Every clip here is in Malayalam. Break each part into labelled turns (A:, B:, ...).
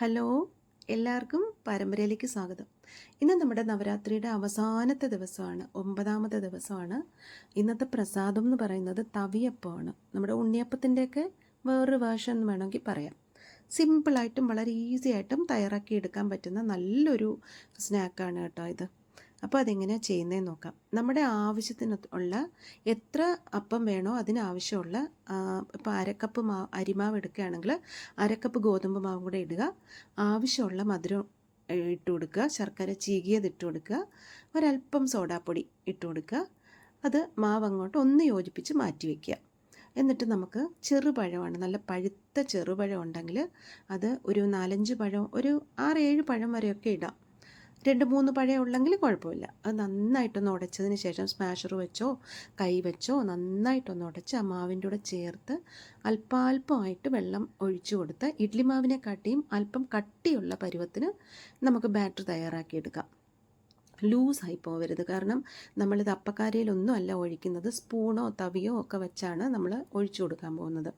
A: ഹലോ, എല്ലാവർക്കും പരമ്പരയിലേക്ക് സ്വാഗതം. ഇന്ന് നമ്മുടെ നവരാത്രിയുടെ അവസാനത്തെ ദിവസമാണ്, 9ാമത്തെ ദിവസമാണ്. ഇന്നത്തെ പ്രസാദം എന്ന് പറയുന്നത് തവിയപ്പമാണ്. നമ്മുടെ ഉണ്ണിയപ്പത്തിൻ്റെയൊക്കെ വേറൊരു വേർഷൻ എന്ന് വേണമെങ്കിൽ പറയാം. സിമ്പിളായിട്ടും വളരെ ഈസി ആയിട്ടും തയ്യാറാക്കി എടുക്കാൻ പറ്റുന്ന നല്ലൊരു സ്നാക്കാണ് കേട്ടോ ഇത്. അപ്പോൾ അതെങ്ങനെയാണ് ചെയ്യുന്നതെന്ന് നോക്കാം. നമ്മുടെ ആവശ്യത്തിന് ഉള്ള എത്ര അപ്പം വേണോ അതിനാവശ്യമുള്ള ഇപ്പോൾ അരക്കപ്പ് അരിമാവ് എടുക്കുകയാണെങ്കിൽ അരക്കപ്പ് ഗോതമ്പ് മാവും കൂടെ ഇടുക. ആവശ്യമുള്ള മധുരം ഇട്ട് കൊടുക്കുക, ശർക്കര ചീകിയത് ഇട്ട് കൊടുക്കുക, ഒരല്പം സോഡാപ്പൊടി ഇട്ട് കൊടുക്കുക. അത് മാവ് അങ്ങോട്ട് ഒന്ന് യോജിപ്പിച്ച് മാറ്റി വയ്ക്കുക. എന്നിട്ട് നമുക്ക് ചെറുപഴമാണ്, നല്ല പഴുത്ത ചെറുപഴം ഉണ്ടെങ്കിൽ അത് ഒരു 4-5 പഴം, ഒരു 6-7 പഴം വരെയൊക്കെ ഇടാം. 2-3 പഴം ഉള്ളെങ്കിൽ കുഴപ്പമില്ല. അത് നന്നായിട്ടൊന്ന് ഉടച്ചതിന് ശേഷം സ്മാഷർ വെച്ചോ കൈ വെച്ചോ നന്നായിട്ടൊന്ന് ഉടച്ച് ആ മാവിൻ്റെ കൂടെ ചേർത്ത് അല്പാൽപ്പമായിട്ട് വെള്ളം ഒഴിച്ചു കൊടുത്ത് ഇഡ്ലി മാവിനെക്കാട്ടിയും അല്പം കട്ടിയുള്ള പരുവത്തിന് നമുക്ക് ബാറ്റർ തയ്യാറാക്കിയെടുക്കാം. ലൂസായി പോവരുത്, കാരണം നമ്മളിത് അപ്പക്കാരയിലൊന്നും അല്ല ഒഴിക്കുന്നത്, സ്പൂണോ തവിയോ ഒക്കെ വെച്ചാണ് നമ്മൾ ഒഴിച്ചു കൊടുക്കാൻ പോകുന്നത്.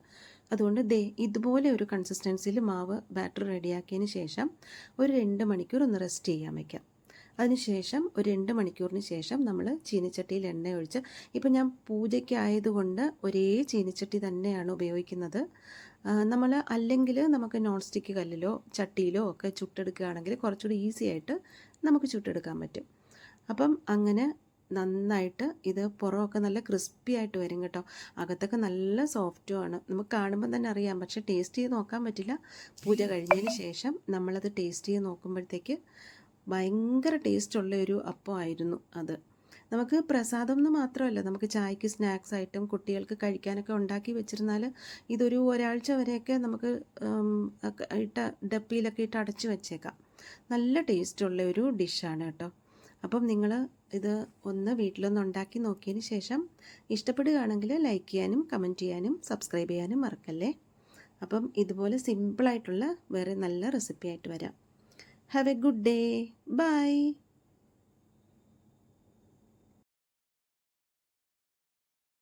A: അതുകൊണ്ട് ഇതുപോലെ ഒരു കൺസിസ്റ്റൻസിയിൽ മാവ് ബാറ്റർ റെഡിയാക്കിയതിന് ശേഷം ഒരു 2 മണിക്കൂർ ഒന്ന് റെസ്റ്റ് ചെയ്യാൻ വയ്ക്കാം. അതിനുശേഷം ഒരു 2 മണിക്കൂറിന് ശേഷം നമ്മൾ ചീനിച്ചട്ടിയിൽ എണ്ണ ഒഴിച്ച്, ഇപ്പം ഞാൻ പൂജയ്ക്കായതുകൊണ്ട് ഒരേ ചീനിച്ചട്ടി തന്നെയാണ് ഉപയോഗിക്കുന്നത്. നമ്മൾ അല്ലെങ്കിൽ നമുക്ക് നോൺ സ്റ്റിക്ക് കല്ലിലോ ചട്ടിയിലോ ഒക്കെ ചുട്ടെടുക്കുകയാണെങ്കിൽ കുറച്ചുകൂടി ഈസി ആയിട്ട് നമുക്ക് ചുട്ടെടുക്കാൻ പറ്റും. അപ്പം അങ്ങനെ നന്നായിട്ട് ഇത് പുറമൊക്കെ നല്ല ക്രിസ്പി ആയിട്ട് വരും കേട്ടോ. അകത്തൊക്കെ നല്ല സോഫ്റ്റുമാണ്, നമുക്ക് കാണുമ്പോൾ തന്നെ അറിയാം. പക്ഷേ ടേസ്റ്റ് ചെയ്ത് നോക്കാൻ പറ്റില്ല. പൂജ കഴിഞ്ഞതിന് ശേഷം നമ്മളത് ടേസ്റ്റ് ചെയ്ത് നോക്കുമ്പോഴത്തേക്ക് ഭയങ്കര ടേസ്റ്റുള്ള ഒരു അപ്പമായിരുന്നു അത്. നമുക്ക് പ്രസാദം എന്ന് മാത്രമല്ല, നമുക്ക് ചായക്ക് സ്നാക്സ് ആയിട്ടും കുട്ടികൾക്ക് കഴിക്കാനൊക്കെ ഉണ്ടാക്കി വെച്ചിരുന്നാൽ ഇതൊരു ഒരാഴ്ച വരെയൊക്കെ നമുക്ക് ഡപ്പിയിലൊക്കെ ഇട്ട് അടച്ച് വെച്ചേക്കാം. നല്ല ടേസ്റ്റുള്ള ഒരു ഡിഷാണ് കേട്ടോ. അപ്പം നിങ്ങൾ ഇത് ഒന്ന് വീട്ടിലൊന്ന് ഉണ്ടാക്കി നോക്കിയതിന് ശേഷം ഇഷ്ടപ്പെടുകയാണെങ്കിൽ ലൈക്ക് ചെയ്യാനും കമൻറ്റ് ചെയ്യാനും സബ്സ്ക്രൈബ് ചെയ്യാനും മറക്കല്ലേ. അപ്പം ഇതുപോലെ സിമ്പിളായിട്ടുള്ള വേറെ നല്ല റെസിപ്പി ആയിട്ട് വരാം. Have a good day. By.